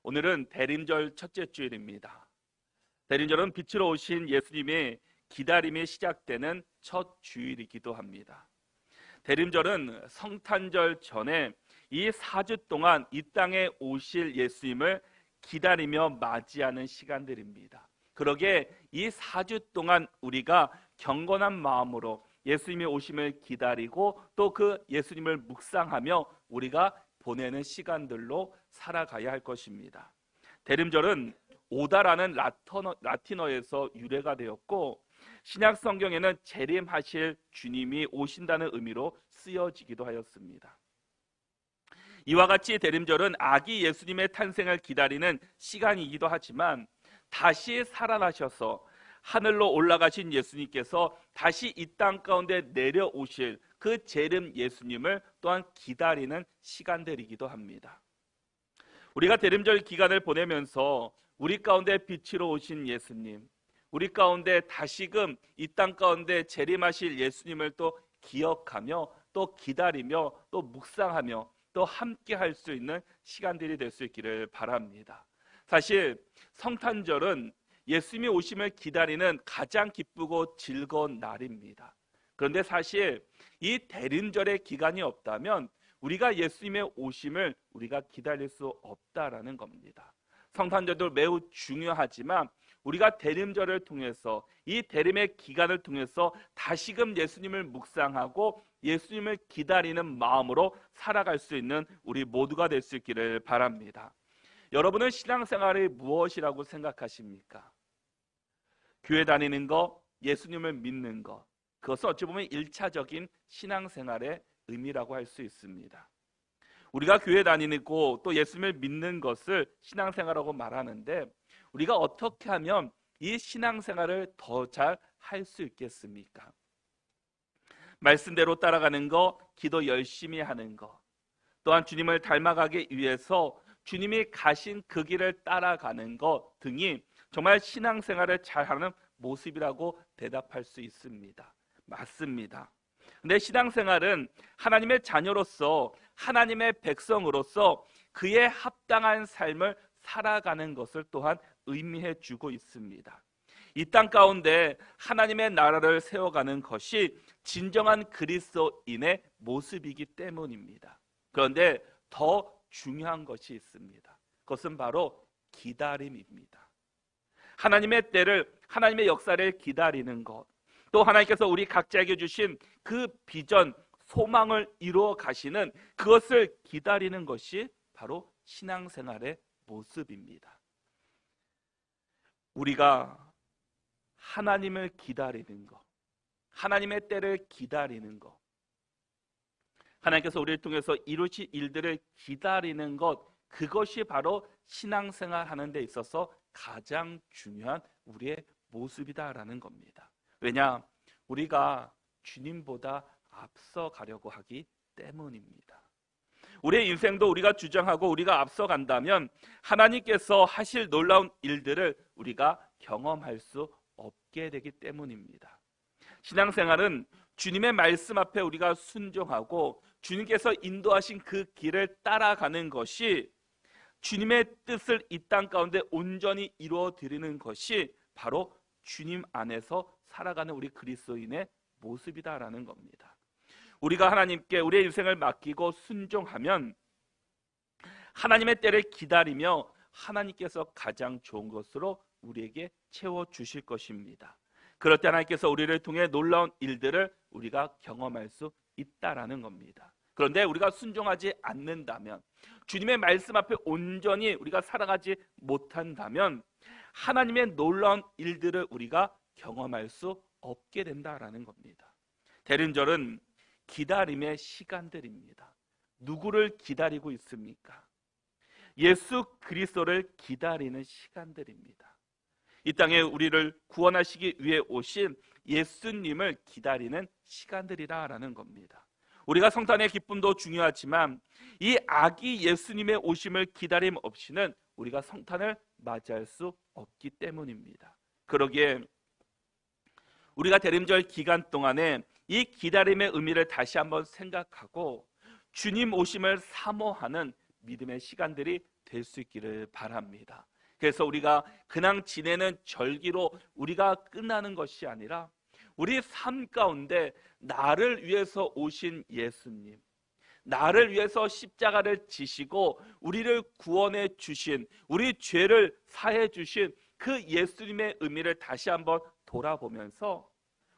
오늘은 대림절 첫째 주일입니다. 대림절은 빛으로 오신 예수님의 기다림이 시작되는 첫 주일이기도 합니다. 대림절은 성탄절 전에 이 4주 동안 이 땅에 오실 예수님을 기다리며 맞이하는 시간들입니다. 그러기에 이 4주 동안 우리가 경건한 마음으로 예수님의 오심을 기다리고 또 그 예수님을 묵상하며 우리가 보내는 시간들로 살아가야 할 것입니다. 대림절은 오다라는 라틴어에서 유래가 되었고 신약 성경에는 재림하실 주님이 오신다는 의미로 쓰여지기도 하였습니다. 이와 같이 대림절은 아기 예수님의 탄생을 기다리는 시간이기도 하지만 다시 살아나셔서 하늘로 올라가신 예수님께서 다시 이 땅 가운데 내려오실 그 재림 예수님을 또한 기다리는 시간들이기도 합니다. 우리가 대림절 기간을 보내면서 우리 가운데 빛으로 오신 예수님, 우리 가운데 다시금 이 땅 가운데 재림하실 예수님을 또 기억하며 또 기다리며 또 묵상하며 또 함께 할 수 있는 시간들이 될 수 있기를 바랍니다. 사실 성탄절은 예수님이 오심을 기다리는 가장 기쁘고 즐거운 날입니다. 그런데 사실 이 대림절의 기간이 없다면 우리가 예수님의 오심을 우리가 기다릴 수 없다라는 겁니다. 성탄절도 매우 중요하지만 우리가 대림절을 통해서 이 대림의 기간을 통해서 다시금 예수님을 묵상하고 예수님을 기다리는 마음으로 살아갈 수 있는 우리 모두가 될 수 있기를 바랍니다. 여러분은 신앙생활이 무엇이라고 생각하십니까? 교회 다니는 거, 예수님을 믿는 거, 그것은 어찌 보면 1차적인 신앙생활의 의미라고 할 수 있습니다. 우리가 교회 다니고 또 예수님을 믿는 것을 신앙생활이라고 말하는데 우리가 어떻게 하면 이 신앙생활을 더 잘 할 수 있겠습니까? 말씀대로 따라가는 거, 기도 열심히 하는 거, 또한 주님을 닮아가기 위해서 주님이 가신 그 길을 따라가는 것 등이 정말 신앙생활을 잘하는 모습이라고 대답할 수 있습니다. 맞습니다. 근데 신앙생활은 하나님의 자녀로서 하나님의 백성으로서 그에 합당한 삶을 살아가는 것을 또한 의미해 주고 있습니다. 이 땅 가운데 하나님의 나라를 세워가는 것이 진정한 그리스도인의 모습이기 때문입니다. 그런데 더 중요한 것이 있습니다. 그것은 바로 기다림입니다. 하나님의 때를, 하나님의 역사를 기다리는 것, 또 하나님께서 우리 각자에게 주신 그 비전, 소망을 이루어 가시는 그것을 기다리는 것이 바로 신앙생활의 모습입니다. 우리가 하나님을 기다리는 것, 하나님의 때를 기다리는 것, 하나님께서 우리를 통해서 이루실 일들을 기다리는 것, 그것이 바로 신앙생활 하는 데 있어서 가장 중요한 우리의 모습이다라는 겁니다. 왜냐? 우리가 주님보다 앞서 가려고 하기 때문입니다. 우리의 인생도 우리가 주장하고 우리가 앞서 간다면 하나님께서 하실 놀라운 일들을 우리가 경험할 수 없게 되기 때문입니다. 신앙생활은 주님의 말씀 앞에 우리가 순종하고 주님께서 인도하신 그 길을 따라가는 것이 주님의 뜻을 이 땅 가운데 온전히 이루어 드리는 것이 바로 주님 안에서 살아가는 우리 그리스도인의 모습이다라는 겁니다. 우리가 하나님께 우리의 인생을 맡기고 순종하면 하나님의 때를 기다리며 하나님께서 가장 좋은 것으로 우리에게 채워주실 것입니다. 그럴 때 하나님께서 우리를 통해 놀라운 일들을 우리가 경험할 수 있다라는 겁니다. 그런데 우리가 순종하지 않는다면, 주님의 말씀 앞에 온전히 우리가 살아가지 못한다면 하나님의 놀라운 일들을 우리가 경험할 수 없게 된다라는 겁니다. 대림절은 기다림의 시간들입니다. 누구를 기다리고 있습니까? 예수 그리스도를 기다리는 시간들입니다. 이 땅에 우리를 구원하시기 위해 오신 예수님을 기다리는 시간들이라는 겁니다. 우리가 성탄의 기쁨도 중요하지만 이 아기 예수님의 오심을 기다림 없이는 우리가 성탄을 맞이할 수 없기 때문입니다. 그러기에 우리가 대림절 기간 동안에 이 기다림의 의미를 다시 한번 생각하고 주님 오심을 사모하는 믿음의 시간들이 될 수 있기를 바랍니다. 그래서 우리가 그냥 지내는 절기로 우리가 끝나는 것이 아니라 우리 삶 가운데 나를 위해서 오신 예수님, 나를 위해서 십자가를 지시고 우리를 구원해 주신, 우리 죄를 사해 주신 그 예수님의 의미를 다시 한번 돌아보면서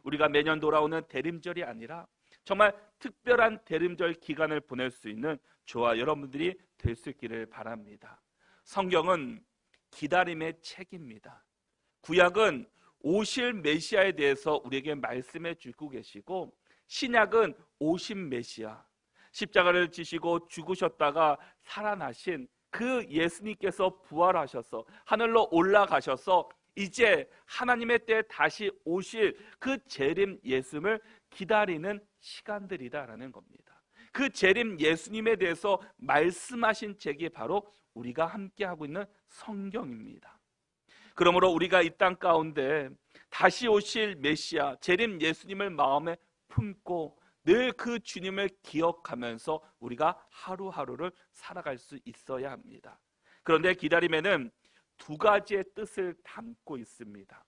우리가 매년 돌아오는 대림절이 아니라 정말 특별한 대림절 기간을 보낼 수 있는 저와 여러분들이 될 수 있기를 바랍니다. 성경은 기다림의 책입니다. 구약은 오실 메시아에 대해서 우리에게 말씀해 주고 계시고, 신약은 오신 메시아, 십자가를 지시고 죽으셨다가 살아나신 그 예수님께서 부활하셔서 하늘로 올라가셔서 이제 하나님의 때에 다시 오실 그 재림 예수님을 기다리는 시간들이다라는 겁니다. 그 재림 예수님에 대해서 말씀하신 책이 바로 우리가 함께하고 있는 성경입니다. 그러므로 우리가 이 땅 가운데 다시 오실 메시아 재림 예수님을 마음에 품고 늘 그 주님을 기억하면서 우리가 하루하루를 살아갈 수 있어야 합니다. 그런데 기다림에는 두 가지의 뜻을 담고 있습니다.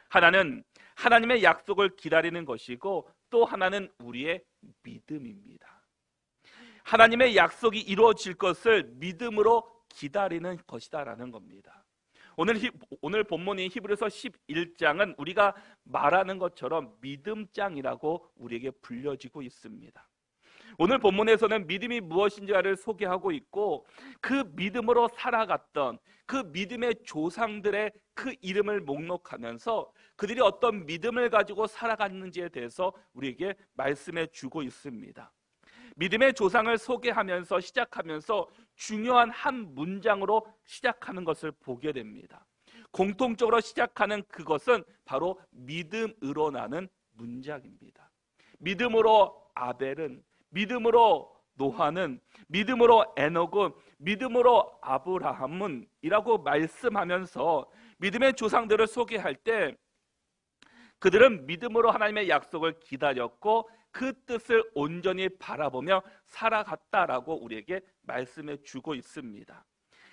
하나는 하나님의 약속을 기다리는 것이고, 또 하나는 우리의 믿음입니다. 하나님의 약속이 이루어질 것을 믿음으로 기다리는 것이다라는 겁니다. 오늘 본문인 히브리서 11장은 우리가 말하는 것처럼 믿음장이라고 우리에게 불려지고 있습니다. 오늘 본문에서는 믿음이 무엇인지를 소개하고 있고, 그 믿음으로 살아갔던 그 믿음의 조상들의 그 이름을 목록하면서 그들이 어떤 믿음을 가지고 살아갔는지에 대해서 우리에게 말씀해 주고 있습니다. 믿음의 조상을 소개하면서 시작하면서 중요한 한 문장으로 시작하는 것을 보게 됩니다. 공통적으로 시작하는 그것은 바로 믿음으로 나는 문장입니다. 믿음으로 아벨은, 믿음으로 노아는, 믿음으로 에녹은, 믿음으로 아브라함은 이라고 말씀하면서 믿음의 조상들을 소개할 때 그들은 믿음으로 하나님의 약속을 기다렸고 그 뜻을 온전히 바라보며 살아갔다라고 우리에게 말씀해 주고 있습니다.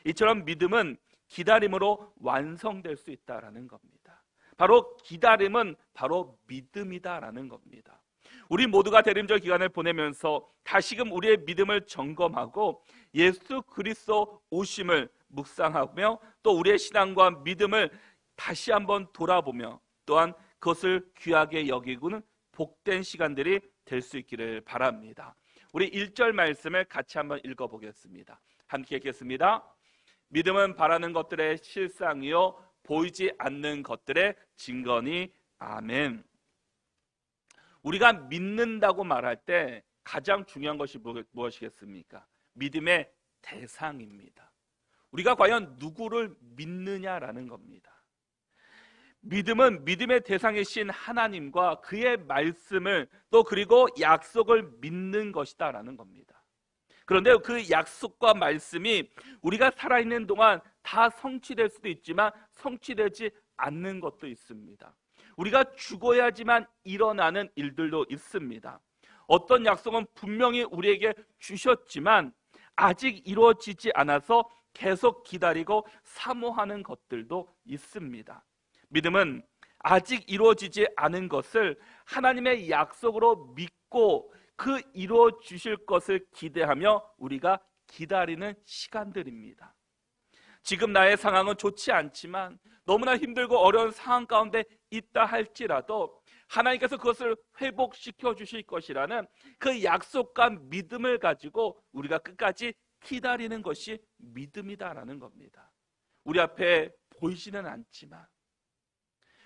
이처럼 믿음은 기다림으로 완성될 수 있다라는 겁니다. 바로 기다림은 바로 믿음이다라는 겁니다. 우리 모두가 대림절 기간을 보내면서 다시금 우리의 믿음을 점검하고 예수 그리스도 오심을 묵상하며 또 우리의 신앙과 믿음을 다시 한번 돌아보며 또한 그것을 귀하게 여기고는 복된 시간들이 될 수 있기를 바랍니다. 우리 1절 말씀을 같이 한번 읽어보겠습니다. 함께 읽겠습니다. 믿음은 바라는 것들의 실상이요 보이지 않는 것들의 증거니. 아멘. 우리가 믿는다고 말할 때 가장 중요한 것이 무엇이겠습니까? 믿음의 대상입니다. 우리가 과연 누구를 믿느냐라는 겁니다. 믿음은 믿음의 대상이신 하나님과 그의 말씀을 또 그리고 약속을 믿는 것이다라는 겁니다. 그런데 그 약속과 말씀이 우리가 살아있는 동안 다 성취될 수도 있지만 성취되지 않는 것도 있습니다. 우리가 죽어야지만 일어나는 일들도 있습니다. 어떤 약속은 분명히 우리에게 주셨지만 아직 이루어지지 않아서 계속 기다리고 사모하는 것들도 있습니다. 믿음은 아직 이루어지지 않은 것을 하나님의 약속으로 믿고 그 이루어 주실 것을 기대하며 우리가 기다리는 시간들입니다. 지금 나의 상황은 좋지 않지만 너무나 힘들고 어려운 상황 가운데 있다 할지라도 하나님께서 그것을 회복시켜 주실 것이라는 그 약속과 믿음을 가지고 우리가 끝까지 기다리는 것이 믿음이다라는 겁니다. 우리 앞에 보이지는 않지만,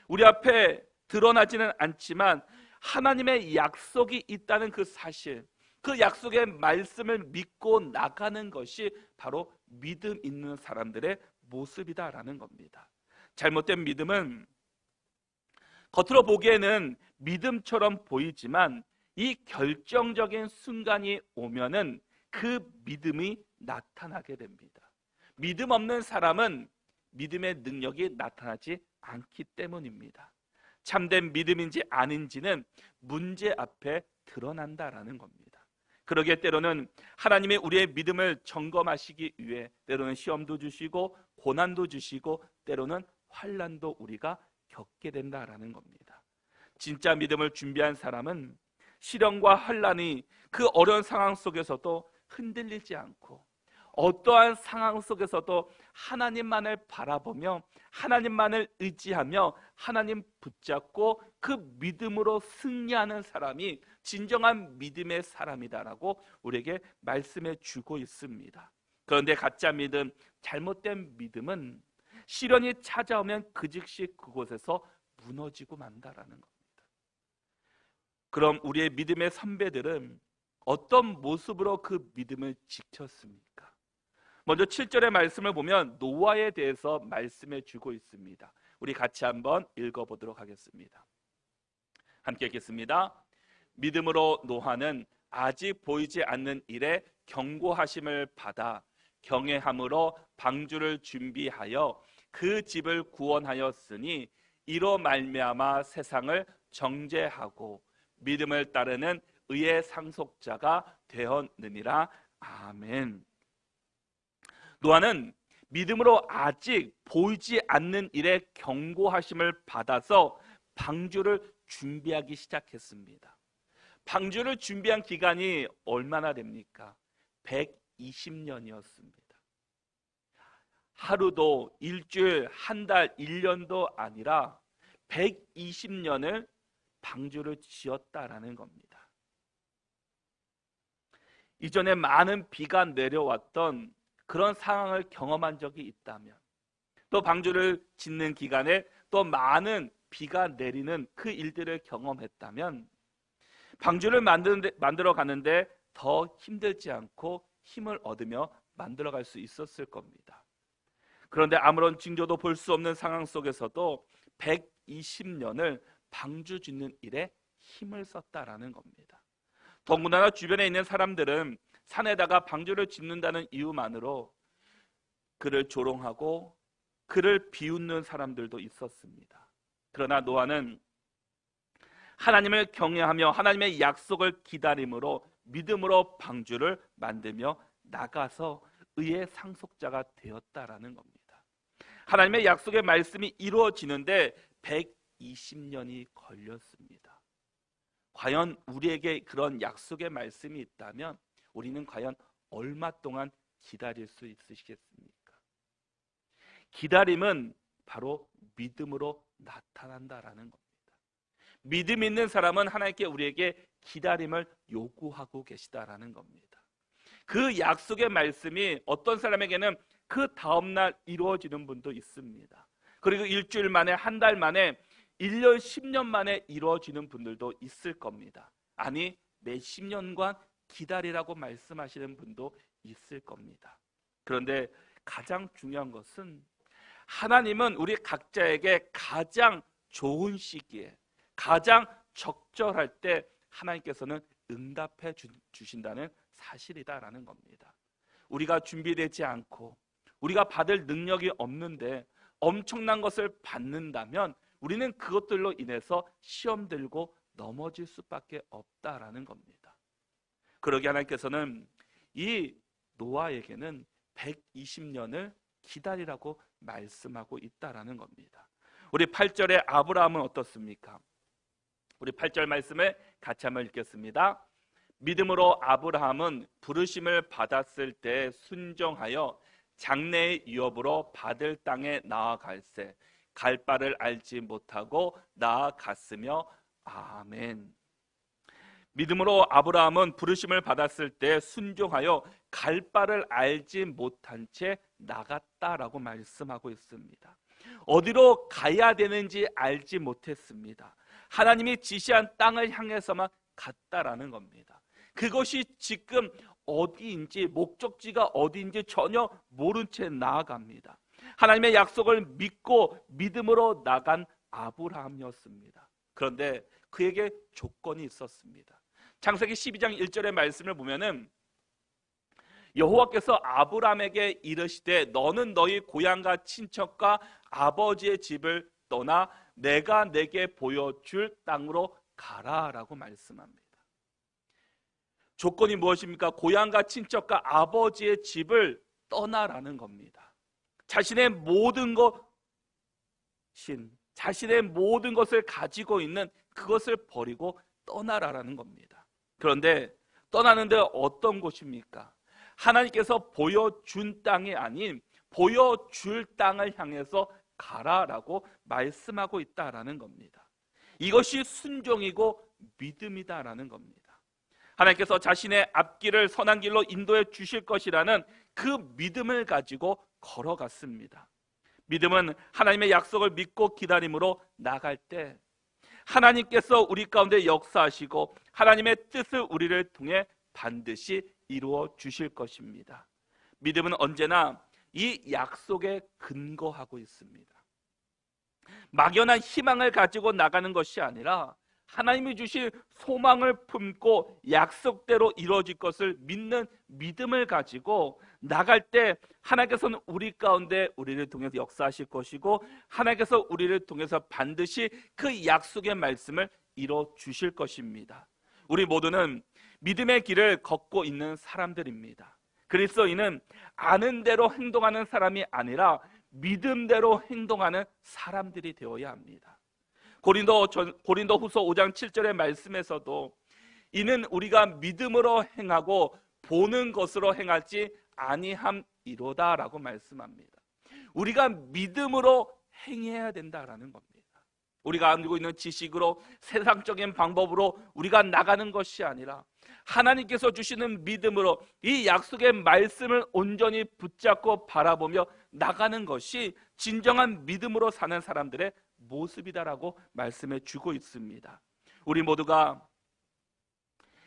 우리 앞에 드러나지는 않지만 하나님의 약속이 있다는 그 사실, 그 약속의 말씀을 믿고 나가는 것이 바로 믿음 있는 사람들의 모습이다라는 겁니다. 잘못된 믿음은 겉으로 보기에는 믿음처럼 보이지만 이 결정적인 순간이 오면은 그 믿음이 나타나게 됩니다. 믿음 없는 사람은 믿음의 능력이 나타나지 않기 때문입니다. 참된 믿음인지 아닌지는 문제 앞에 드러난다라는 겁니다. 그러기에 때로는 하나님의 우리의 믿음을 점검하시기 위해 때로는 시험도 주시고 고난도 주시고 때로는 환난도 우리가 겪게 된다라는 겁니다. 진짜 믿음을 준비한 사람은 시련과 환난이 그 어려운 상황 속에서도 흔들리지 않고 어떠한 상황 속에서도 하나님만을 바라보며 하나님만을 의지하며 하나님 붙잡고 그 믿음으로 승리하는 사람이 진정한 믿음의 사람이다라고 우리에게 말씀해 주고 있습니다. 그런데 가짜 믿음, 잘못된 믿음은 시련이 찾아오면 그 즉시 그곳에서 무너지고 만다라는 겁니다. 그럼 우리의 믿음의 선배들은 어떤 모습으로 그 믿음을 지켰습니까? 먼저 7절의 말씀을 보면 노아에 대해서 말씀해 주고 있습니다. 우리 같이 한번 읽어보도록 하겠습니다. 함께 읽겠습니다. 믿음으로 노아는 아직 보이지 않는 일에 경고하심을 받아 경외함으로 방주를 준비하여 그 집을 구원하였으니 이로 말미암아 세상을 정죄하고 믿음을 따르는 의의 상속자가 되었느니라. 아멘. 노아는 믿음으로 아직 보이지 않는 일에 경고하심을 받아서 방주를 준비하기 시작했습니다. 방주를 준비한 기간이 얼마나 됩니까? 120년이었습니다. 하루도 일주일, 한 달, 1년도 아니라 120년을 방주를 지었다라는 겁니다. 이전에 많은 비가 내려왔던 그런 상황을 경험한 적이 있다면, 또 방주를 짓는 기간에 또 많은 비가 내리는 그 일들을 경험했다면 방주를 만들어 가는데 더 힘들지 않고 힘을 얻으며 만들어 갈 수 있었을 겁니다. 그런데 아무런 징조도 볼 수 없는 상황 속에서도 120년을 방주 짓는 일에 힘을 썼다라는 겁니다. 더군다나 주변에 있는 사람들은 산에다가 방주를 짓는다는 이유만으로 그를 조롱하고 그를 비웃는 사람들도 있었습니다. 그러나 노아는 하나님을 경외하며 하나님의 약속을 기다림으로 믿음으로 방주를 만들며 나가서 의의 상속자가 되었다라는 겁니다. 하나님의 약속의 말씀이 이루어지는데 120년이 걸렸습니다. 과연 우리에게 그런 약속의 말씀이 있다면 우리는 과연 얼마 동안 기다릴 수 있으시겠습니까? 기다림은 바로 믿음으로 나타난다라는 겁니다. 믿음 있는 사람은 하나님께 우리에게 기다림을 요구하고 계시다라는 겁니다. 그 약속의 말씀이 어떤 사람에게는 그 다음날 이루어지는 분도 있습니다. 그리고 일주일 만에, 한 달 만에, 1년, 10년 만에 이루어지는 분들도 있을 겁니다. 아니, 몇십 년간 기다리라고 말씀하시는 분도 있을 겁니다. 그런데 가장 중요한 것은 하나님은 우리 각자에게 가장 좋은 시기에, 가장 적절할 때 하나님께서는 응답해 주신다는 사실이다라는 겁니다. 우리가 준비되지 않고 우리가 받을 능력이 없는데 엄청난 것을 받는다면 우리는 그것들로 인해서 시험 들고 넘어질 수밖에 없다라는 겁니다. 그러기 하나님께서는 이 노아에게는 120년을 기다리라고 말씀하고 있다라는 겁니다. 우리 8절의 아브라함은 어떻습니까? 우리 8절 말씀을 같이 한번 읽겠습니다. 믿음으로 아브라함은 부르심을 받았을 때 순종하여 장래의 유업으로 받을 땅에 나아갈새 갈 바를 알지 못하고 나아갔으며 아멘. 믿음으로 아브라함은 부르심을 받았을 때 순종하여 갈 바를 알지 못한 채 나갔다라고 말씀하고 있습니다. 어디로 가야 되는지 알지 못했습니다. 하나님이 지시한 땅을 향해서만 갔다라는 겁니다. 그것이 지금 어디인지, 목적지가 어디인지 전혀 모른 채 나아갑니다. 하나님의 약속을 믿고 믿음으로 나간 아브라함이었습니다. 그런데 그에게 조건이 있었습니다. 창세기 12장 1절의 말씀을 보면은 여호와께서 아브라함에게 이르시되 너는 너희 고향과 친척과 아버지의 집을 떠나 내가 내게 보여줄 땅으로 가라라고 말씀합니다. 조건이 무엇입니까? 고향과 친척과 아버지의 집을 떠나라는 겁니다. 자신의 모든 것을 가지고 있는 그것을 버리고 떠나라라는 겁니다. 그런데 떠나는데 어떤 곳입니까? 하나님께서 보여준 땅이 아닌 보여줄 땅을 향해서 가라라고 말씀하고 있다라는 겁니다. 이것이 순종이고 믿음이다라는 겁니다. 하나님께서 자신의 앞길을 선한 길로 인도해 주실 것이라는 그 믿음을 가지고 걸어갔습니다. 믿음은 하나님의 약속을 믿고 기다림으로 나갈 때 하나님께서 우리 가운데 역사하시고 하나님의 뜻을 우리를 통해 반드시 이루어 주실 것입니다. 믿음은 언제나 이 약속에 근거하고 있습니다. 막연한 희망을 가지고 나가는 것이 아니라 하나님이 주신 소망을 품고 약속대로 이루어질 것을 믿는 믿음을 가지고 나갈 때 하나님께서는 우리 가운데 우리를 통해서 역사하실 것이고 하나님께서 우리를 통해서 반드시 그 약속의 말씀을 이루어 주실 것입니다. 우리 모두는 믿음의 길을 걷고 있는 사람들입니다. 그리스도인은 아는 대로 행동하는 사람이 아니라 믿음대로 행동하는 사람들이 되어야 합니다. 고린도후서 5장 7절의 말씀에서도 이는 우리가 믿음으로 행하고 보는 것으로 행할지 아니함이로다라고 말씀합니다. 우리가 믿음으로 행해야 된다라는 겁니다. 우리가 알고 있는 지식으로 세상적인 방법으로 우리가 나가는 것이 아니라 하나님께서 주시는 믿음으로 이 약속의 말씀을 온전히 붙잡고 바라보며 나가는 것이 진정한 믿음으로 사는 사람들의 모습이다라고 말씀해 주고 있습니다. 우리 모두가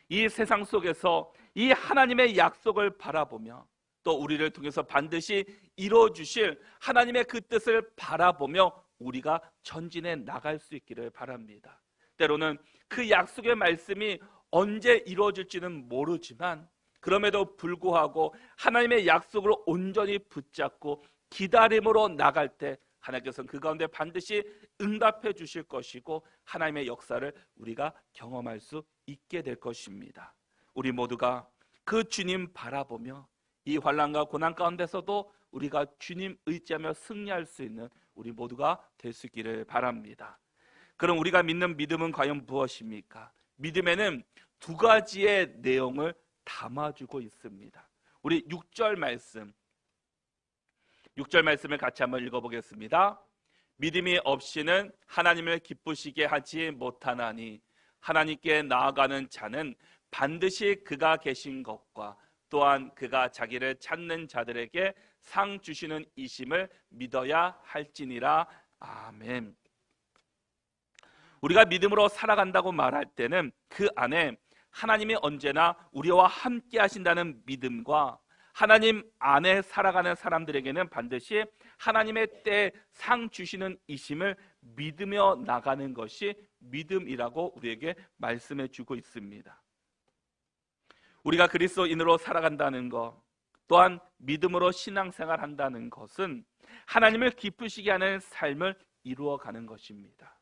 이 세상 속에서 이 하나님의 약속을 바라보며 또 우리를 통해서 반드시 이루어 주실 하나님의 그 뜻을 바라보며 우리가 전진해 나갈 수 있기를 바랍니다. 때로는 그 약속의 말씀이 언제 이루어질지는 모르지만 그럼에도 불구하고 하나님의 약속을 온전히 붙잡고 기다림으로 나갈 때 하나님께서는 그 가운데 반드시 응답해 주실 것이고 하나님의 역사를 우리가 경험할 수 있게 될 것입니다. 우리 모두가 그 주님 바라보며 이 환난과 고난 가운데서도 우리가 주님 의지하며 승리할 수 있는 우리 모두가 될 수 있기를 바랍니다. 그럼 우리가 믿는 믿음은 과연 무엇입니까? 믿음에는 두 가지의 내용을 담아주고 있습니다. 우리 6절 말씀을 같이 한번 읽어보겠습니다. 믿음이 없이는 하나님을 기쁘시게 하지 못하나니 하나님께 나아가는 자는 반드시 그가 계신 것과 또한 그가 자기를 찾는 자들에게 상 주시는 이심을 믿어야 할지니라. 아멘. 우리가 믿음으로 살아간다고 말할 때는 그 안에 하나님이 언제나 우리와 함께 하신다는 믿음과 하나님 안에 살아가는 사람들에게는 반드시 하나님의 때에 상 주시는 이심을 믿으며 나가는 것이 믿음이라고 우리에게 말씀해 주고 있습니다. 우리가 그리스도인으로 살아간다는 것, 또한 믿음으로 신앙생활 한다는 것은 하나님을 기쁘시게 하는 삶을 이루어가는 것입니다.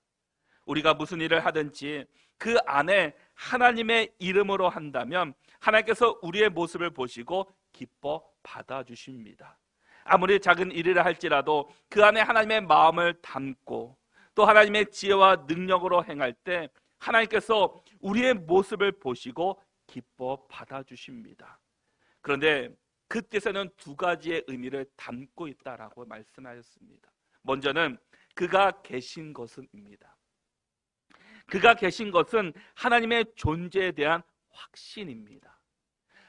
우리가 무슨 일을 하든지 그 안에 하나님의 이름으로 한다면 하나님께서 우리의 모습을 보시고 기뻐 받아주십니다. 아무리 작은 일이라 할지라도 그 안에 하나님의 마음을 담고 또 하나님의 지혜와 능력으로 행할 때 하나님께서 우리의 모습을 보시고 기뻐 받아주십니다. 그런데 그 뜻에는 두 가지의 의미를 담고 있다라고 말씀하셨습니다. 먼저는 그가 계신 것입니다. 그가 계신 것은 하나님의 존재에 대한 확신입니다.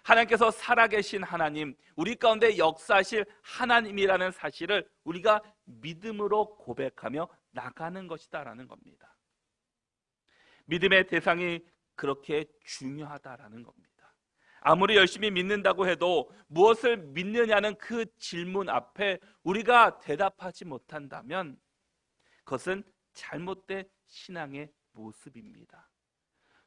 하나님께서 살아계신 하나님, 우리 가운데 역사하실 하나님이라는 사실을 우리가 믿음으로 고백하며 나가는 것이다라는 겁니다. 믿음의 대상이 그렇게 중요하다라는 겁니다. 아무리 열심히 믿는다고 해도 무엇을 믿느냐는 그 질문 앞에 우리가 대답하지 못한다면 그것은 잘못된 신앙의 모습입니다.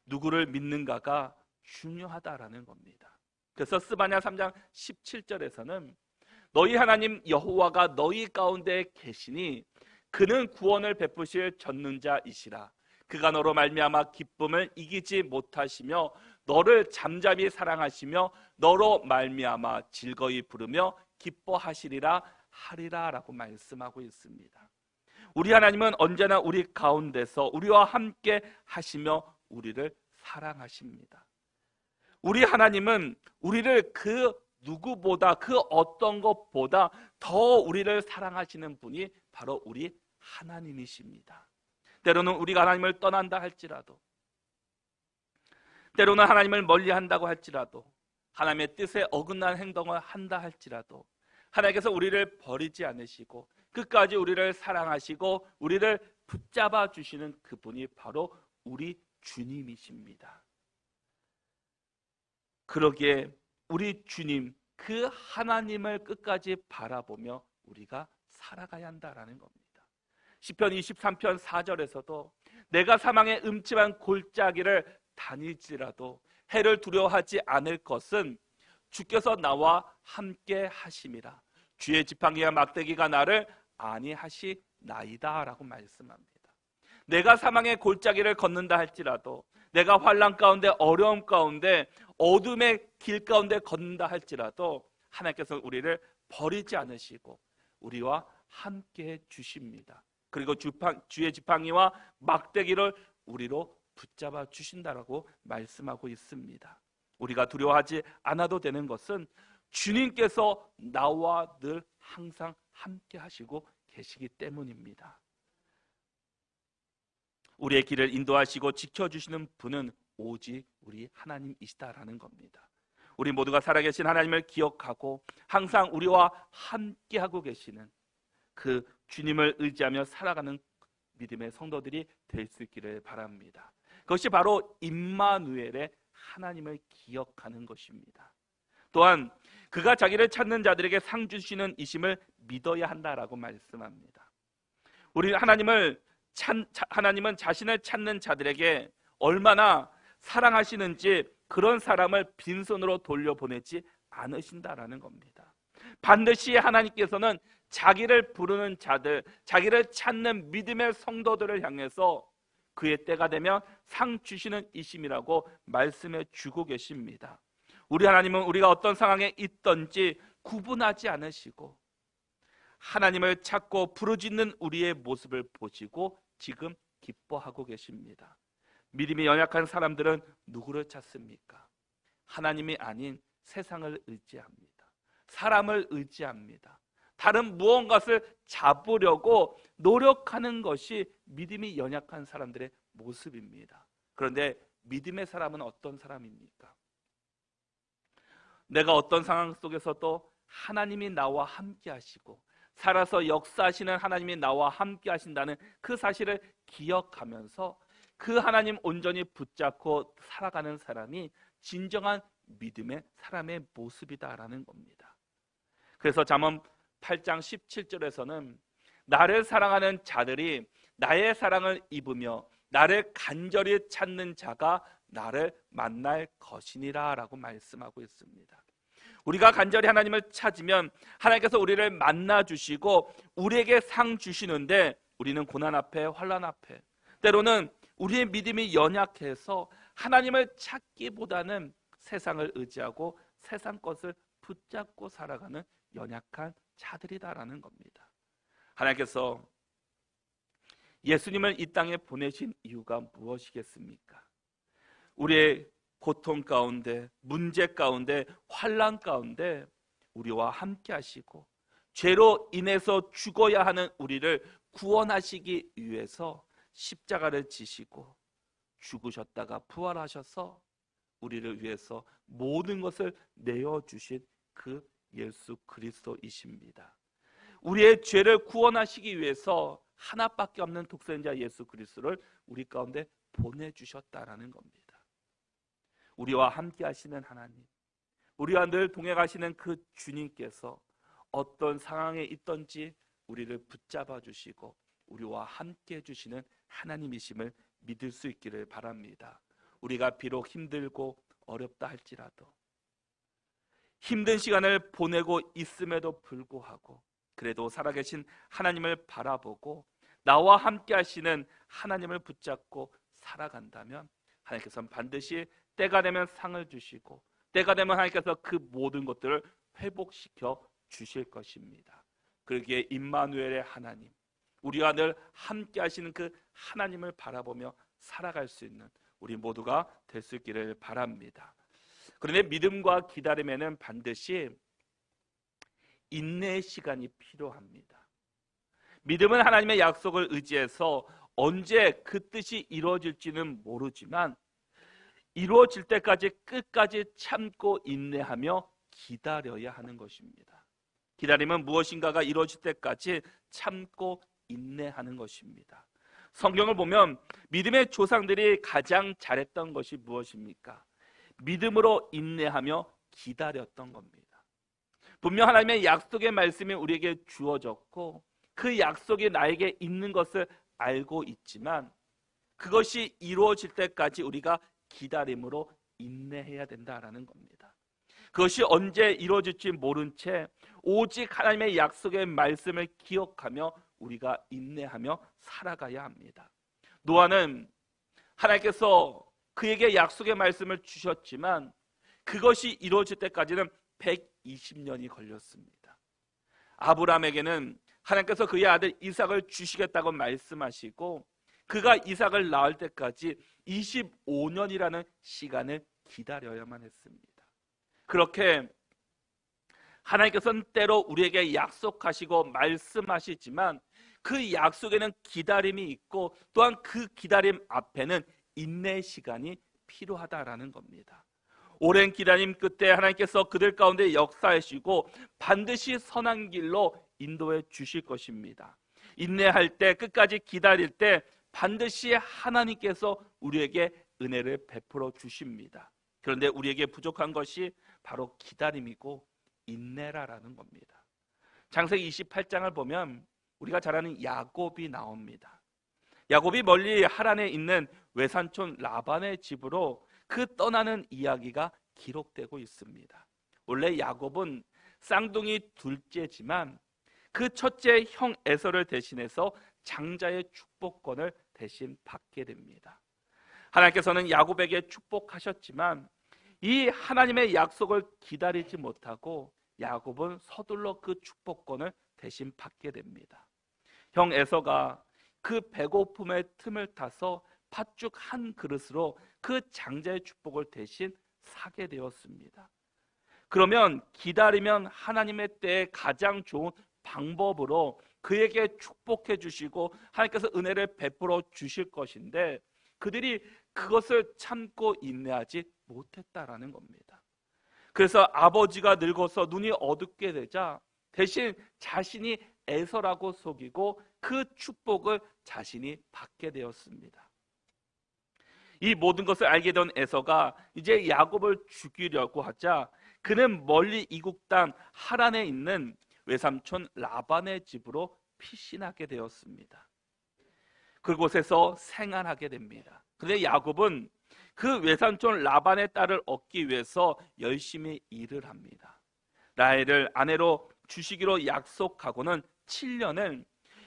누구를 믿는가가 중요하다라는 겁니다. 그래서 스바냐 3장 17절에서는 너희 하나님 여호와가 너희 가운데 계시니 그는 구원을 베푸실 전능자이시라. 그가 너로 말미암아 기쁨을 이기지 못하시며 너를 잠잠히 사랑하시며 너로 말미암아 즐거이 부르며 기뻐하시리라 하리라 라고 말씀하고 있습니다. 우리 하나님은 언제나 우리 가운데서 우리와 함께 하시며 우리를 사랑하십니다. 우리 하나님은 우리를 그 누구보다, 그 어떤 것보다 더 우리를 사랑하시는 분이 바로 우리 하나님이십니다. 때로는 우리가 하나님을 떠난다 할지라도, 때로는 하나님을 멀리한다고 할지라도, 하나님의 뜻에 어긋난 행동을 한다 할지라도 하나님께서 우리를 버리지 않으시고 끝까지 우리를 사랑하시고 우리를 붙잡아 주시는 그분이 바로 우리 주님이십니다. 그러기에 우리 주님, 그 하나님을 끝까지 바라보며 우리가 살아가야 한다라는 겁니다. 시편 23편 4절에서도 내가 사망의 음침한 골짜기를 다닐지라도 해를 두려워하지 않을 것은 주께서 나와 함께 하심이라. 주의 지팡이와 막대기가 나를 안위하시나이다 라고 말씀합니다. 내가 사망의 골짜기를 걷는다 할지라도, 내가 환난 가운데, 어려움 가운데, 어둠의 길 가운데 걷는다 할지라도 하나님께서 우리를 버리지 않으시고 우리와 함께 주십니다. 그리고 주의 지팡이와 막대기를 우리로 붙잡아 주신다라고 말씀하고 있습니다. 우리가 두려워하지 않아도 되는 것은 주님께서 나와 늘 항상 함께 하시고 계시기 때문입니다. 우리의 길을 인도하시고 지켜주시는 분은 오직 우리 하나님이시다라는 겁니다. 우리 모두가 살아계신 하나님을 기억하고 항상 우리와 함께하고 계시는 그 주님을 의지하며 살아가는 믿음의 성도들이 될 수 있기를 바랍니다. 그것이 바로 임마누엘의 하나님을 기억하는 것입니다. 또한 그가 자기를 찾는 자들에게 상 주시는 이심을 믿어야 한다라고 말씀합니다. 우리 하나님은 자신을 찾는 자들에게 얼마나 사랑하시는지 그런 사람을 빈손으로 돌려보내지 않으신다라는 겁니다. 반드시 하나님께서는 자기를 부르는 자들, 자기를 찾는 믿음의 성도들을 향해서 그의 때가 되면 상 주시는 이심이라고 말씀해 주고 계십니다. 우리 하나님은 우리가 어떤 상황에 있든지 구분하지 않으시고 하나님을 찾고 부르짖는 우리의 모습을 보시고 지금 기뻐하고 계십니다. 믿음이 연약한 사람들은 누구를 찾습니까? 하나님이 아닌 세상을 의지합니다. 사람을 의지합니다. 다른 무언가를 잡으려고 노력하는 것이 믿음이 연약한 사람들의 모습입니다. 그런데 믿음의 사람은 어떤 사람입니까? 내가 어떤 상황 속에서도 하나님이 나와 함께 하시고 살아서 역사하시는 하나님이 나와 함께 하신다는 그 사실을 기억하면서 그 하나님 온전히 붙잡고 살아가는 사람이 진정한 믿음의 사람의 모습이다라는 겁니다. 그래서 잠언 8장 17절에서는 나를 사랑하는 자들이 나의 사랑을 입으며 나를 간절히 찾는 자가 나를 만날 것이니라 라고 말씀하고 있습니다. 우리가 간절히 하나님을 찾으면 하나님께서 우리를 만나 주시고 우리에게 상 주시는데 우리는 고난 앞에, 환난 앞에, 때로는 우리의 믿음이 연약해서 하나님을 찾기보다는 세상을 의지하고 세상 것을 붙잡고 살아가는 연약한 자들이다라는 겁니다. 하나님께서 예수님을 이 땅에 보내신 이유가 무엇이겠습니까? 우리의 고통 가운데, 문제 가운데, 환난 가운데 우리와 함께 하시고 죄로 인해서 죽어야 하는 우리를 구원하시기 위해서 십자가를 지시고 죽으셨다가 부활하셔서 우리를 위해서 모든 것을 내어주신 그 예수 그리스도이십니다. 우리의 죄를 구원하시기 위해서 하나밖에 없는 독생자 예수 그리스도를 우리 가운데 보내주셨다라는 겁니다. 우리와 함께 하시는 하나님, 우리와 늘 동행하시는 그 주님께서 어떤 상황에 있든지 우리를 붙잡아 주시고 우리와 함께 해주시는 하나님이심을 믿을 수 있기를 바랍니다. 우리가 비록 힘들고 어렵다 할지라도, 힘든 시간을 보내고 있음에도 불구하고 그래도 살아계신 하나님을 바라보고 나와 함께 하시는 하나님을 붙잡고 살아간다면 하나님께서는 반드시 때가 되면 상을 주시고 때가 되면 하나님께서 그 모든 것들을 회복시켜 주실 것입니다. 그러기에 임마누엘의 하나님, 우리가 늘 함께 하시는 그 하나님을 바라보며 살아갈 수 있는 우리 모두가 될 수 있기를 바랍니다. 그런데 믿음과 기다림에는 반드시 인내의 시간이 필요합니다. 믿음은 하나님의 약속을 의지해서 언제 그 뜻이 이루어질지는 모르지만 이루어질 때까지 끝까지 참고 인내하며 기다려야 하는 것입니다. 기다림은 무엇인가가 이루어질 때까지 참고 인내하는 것입니다. 성경을 보면 믿음의 조상들이 가장 잘했던 것이 무엇입니까? 믿음으로 인내하며 기다렸던 겁니다. 분명 하나님의 약속의 말씀이 우리에게 주어졌고 그 약속이 나에게 있는 것을 알고 있지만 그것이 이루어질 때까지 우리가 기다림으로 인내해야 된다라는 겁니다. 그것이 언제 이루어질지 모른 채 오직 하나님의 약속의 말씀을 기억하며 우리가 인내하며 살아가야 합니다. 노아는 하나님께서 그에게 약속의 말씀을 주셨지만 그것이 이루어질 때까지는 120년이 걸렸습니다. 아브라함에게는 하나님께서 그의 아들 이삭을 주시겠다고 말씀하시고 그가 이삭을 낳을 때까지 25년이라는 시간을 기다려야만 했습니다. 그렇게 하나님께서는 때로 우리에게 약속하시고 말씀하시지만 그 약속에는 기다림이 있고 또한 그 기다림 앞에는 인내의 시간이 필요하다라는 겁니다. 오랜 기다림 끝에 하나님께서 그들 가운데 역사하시고 반드시 선한 길로 인도해 주실 것입니다. 인내할 때, 끝까지 기다릴 때 반드시 하나님께서 우리에게 은혜를 베풀어 주십니다. 그런데 우리에게 부족한 것이 바로 기다림이고 인내라라는 겁니다. 창세기 28장을 보면 우리가 잘 아는 야곱이 나옵니다. 야곱이 멀리 하란에 있는 외삼촌 라반의 집으로 그 떠나는 이야기가 기록되고 있습니다. 원래 야곱은 쌍둥이 둘째지만 그 첫째 형 에서를 대신해서 장자의 축복권을 대신 받게 됩니다. 하나님께서는 야곱에게 축복하셨지만 이 하나님의 약속을 기다리지 못하고 야곱은 서둘러 그 축복권을 대신 받게 됩니다. 형 에서가 그 배고픔의 틈을 타서 팥죽 한 그릇으로 그 장자의 축복을 대신 사게 되었습니다. 그러면 기다리면 하나님의 때에 가장 좋은 방법으로 그에게 축복해 주시고 하나님께서 은혜를 베풀어 주실 것인데 그들이 그것을 참고 인내하지 못했다라는 겁니다. 그래서 아버지가 늙어서 눈이 어둡게 되자 대신 자신이 에서라고 속이고 그 축복을 자신이 받게 되었습니다. 이 모든 것을 알게 된 에서가 이제 야곱을 죽이려고 하자 그는 멀리 이국 땅 하란에 있는 외삼촌 라반의 집으로 피신하게 되었습니다. 그곳에서 생활하게 됩니다. 그런데 야곱은 그 외삼촌 라반의 딸을 얻기 위해서 열심히 일을 합니다. 라헬을 아내로 주시기로 약속하고는 7년을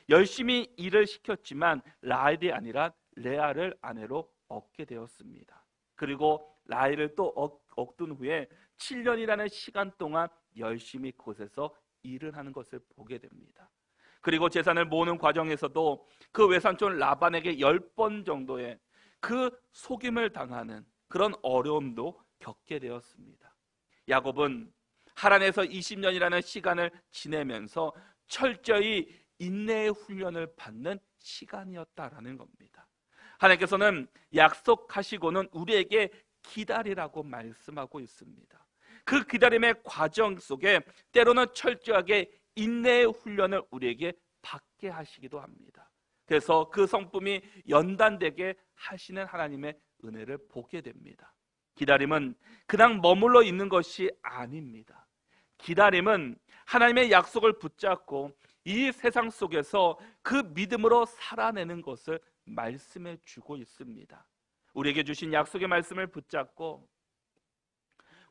열심히 일을 시켰지만 라헬이 아니라 레아를 아내로 얻게 되었습니다. 그리고 라헬을 또 얻은 후에 7년이라는 시간 동안 열심히 그곳에서 일을 하는 것을 보게 됩니다. 그리고 재산을 모으는 과정에서도 그 외삼촌 라반에게 10번 정도의 그 속임을 당하는 그런 어려움도 겪게 되었습니다. 야곱은 하란에서 20년이라는 시간을 지내면서 철저히 인내의 훈련을 받는 시간이었다라는 겁니다. 하나님께서는 약속하시고는 우리에게 기다리라고 말씀하고 있습니다. 그 기다림의 과정 속에 때로는 철저하게 인내의 훈련을 우리에게 받게 하시기도 합니다. 그래서 그 성품이 연단되게 하시는 하나님의 은혜를 보게 됩니다. 기다림은 그냥 머물러 있는 것이 아닙니다. 기다림은 하나님의 약속을 붙잡고 이 세상 속에서 그 믿음으로 살아내는 것을 말씀해 주고 있습니다. 우리에게 주신 약속의 말씀을 붙잡고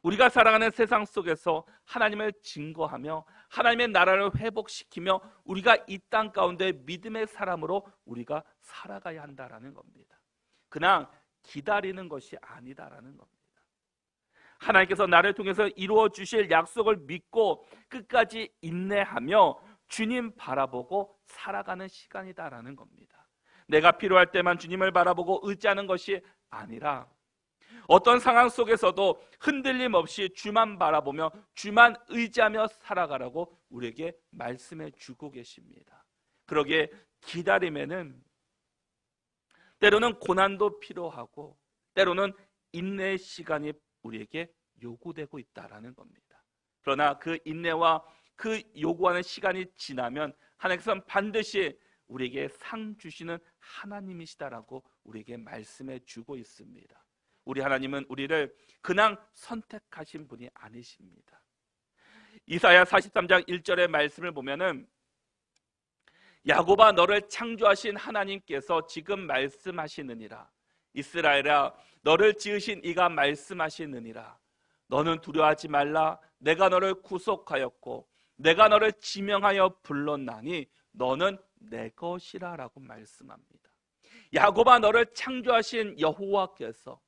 우리가 살아가는 세상 속에서 하나님을 증거하며 하나님의 나라를 회복시키며 우리가 이 땅 가운데 믿음의 사람으로 우리가 살아가야 한다라는 겁니다. 그냥 기다리는 것이 아니다라는 겁니다. 하나님께서 나를 통해서 이루어 주실 약속을 믿고 끝까지 인내하며 주님 바라보고 살아가는 시간이다라는 겁니다. 내가 필요할 때만 주님을 바라보고 의지하는 것이 아니라 어떤 상황 속에서도 흔들림 없이 주만 바라보며 주만 의지하며 살아가라고 우리에게 말씀해 주고 계십니다. 그러기에 기다림에는 때로는 고난도 필요하고 때로는 인내의 시간이 우리에게 요구되고 있다라는 겁니다. 그러나 그 인내와 그 요구하는 시간이 지나면 하나님께서는 반드시 우리에게 상 주시는 하나님이시다라고 우리에게 말씀해 주고 있습니다. 우리 하나님은 우리를 그냥 선택하신 분이 아니십니다. 이사야 43장 1절의 말씀을 보면은 야곱아 너를 창조하신 하나님께서 지금 말씀하시느니라. 이스라엘아 너를 지으신 이가 말씀하시느니라. 너는 두려워하지 말라. 내가 너를 구속하였고 내가 너를 지명하여 불렀나니 너는 내 것이라 라고 말씀합니다. 야곱아 너를 창조하신 여호와께서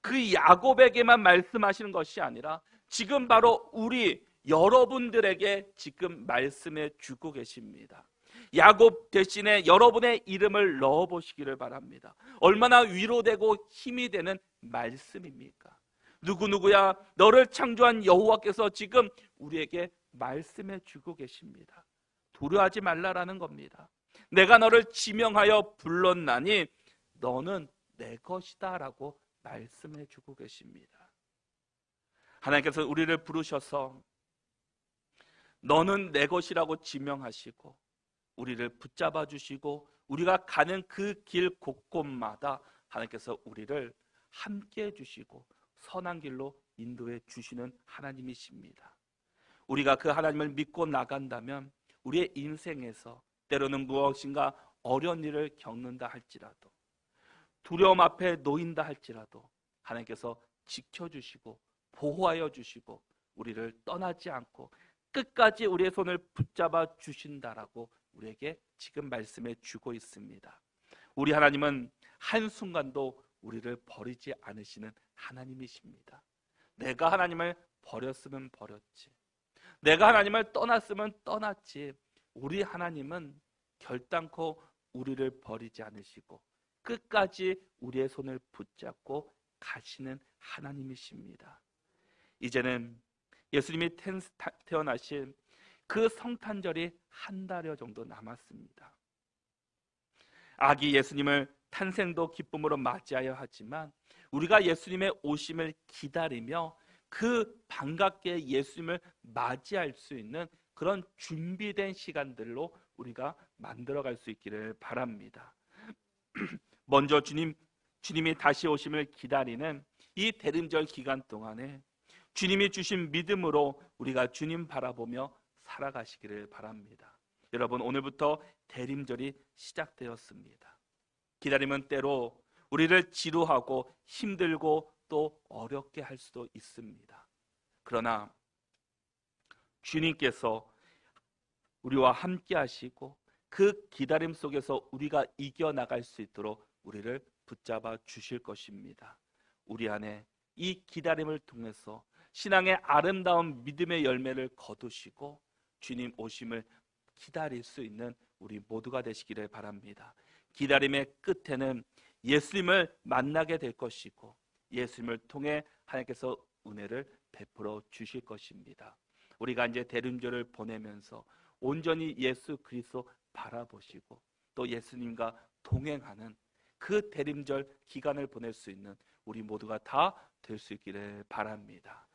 그 야곱에게만 말씀하시는 것이 아니라 지금 바로 우리 여러분들에게 지금 말씀해 주고 계십니다. 야곱 대신에 여러분의 이름을 넣어보시기를 바랍니다. 얼마나 위로되고 힘이 되는 말씀입니까? 누구누구야 너를 창조한 여호와께서 지금 우리에게 말씀해 주고 계십니다. 두려워하지 말라라는 겁니다. 내가 너를 지명하여 불렀나니 너는 내 것이다 라고 말씀해 주고 계십니다. 하나님께서 우리를 부르셔서 너는 내 것이라고 지명하시고 우리를 붙잡아 주시고 우리가 가는 그 길 곳곳마다 하나님께서 우리를 함께 해주시고 선한 길로 인도해 주시는 하나님이십니다. 우리가 그 하나님을 믿고 나간다면 우리의 인생에서 때로는 무엇인가 어려운 일을 겪는다 할지라도 두려움 앞에 놓인다 할지라도 하나님께서 지켜주시고 보호하여 주시고 우리를 떠나지 않고 끝까지 우리의 손을 붙잡아 주신다라고 우리에게 지금 말씀해 주고 있습니다. 우리 하나님은 한순간도 우리를 버리지 않으시는 하나님이십니다. 내가 하나님을 버렸으면 버렸지, 내가 하나님을 떠났으면 떠났지, 우리 하나님은 결단코 우리를 버리지 않으시고 끝까지 우리의 손을 붙잡고 가시는 하나님이십니다. 이제는 예수님이 태어나신 그 성탄절이 한 달여 정도 남았습니다. 아기 예수님을 탄생도 기쁨으로 맞이하여 하지만 우리가 예수님의 오심을 기다리며 그 반갑게 예수님을 맞이할 수 있는 그런 준비된 시간들로 우리가 만들어갈 수 있기를 바랍니다. 먼저 주님이 다시 오심을 기다리는 이 대림절 기간 동안에 주님이 주신 믿음으로 우리가 주님 바라보며 살아가시기를 바랍니다. 여러분, 오늘부터 대림절이 시작되었습니다. 기다림은 때로 우리를 지루하고 힘들고 또 어렵게 할 수도 있습니다. 그러나 주님께서 우리와 함께 하시고 그 기다림 속에서 우리가 이겨나갈 수 있도록 우리를 붙잡아 주실 것입니다. 우리 안에 이 기다림을 통해서 신앙의 아름다운 믿음의 열매를 거두시고 주님 오심을 기다릴 수 있는 우리 모두가 되시기를 바랍니다. 기다림의 끝에는 예수님을 만나게 될 것이고 예수님을 통해 하나님께서 은혜를 베풀어 주실 것입니다. 우리가 이제 대림절을 보내면서 온전히 예수 그리스도 바라보시고 또 예수님과 동행하는 그 대림절 기간을 보낼 수 있는 우리 모두가 다 될 수 있기를 바랍니다.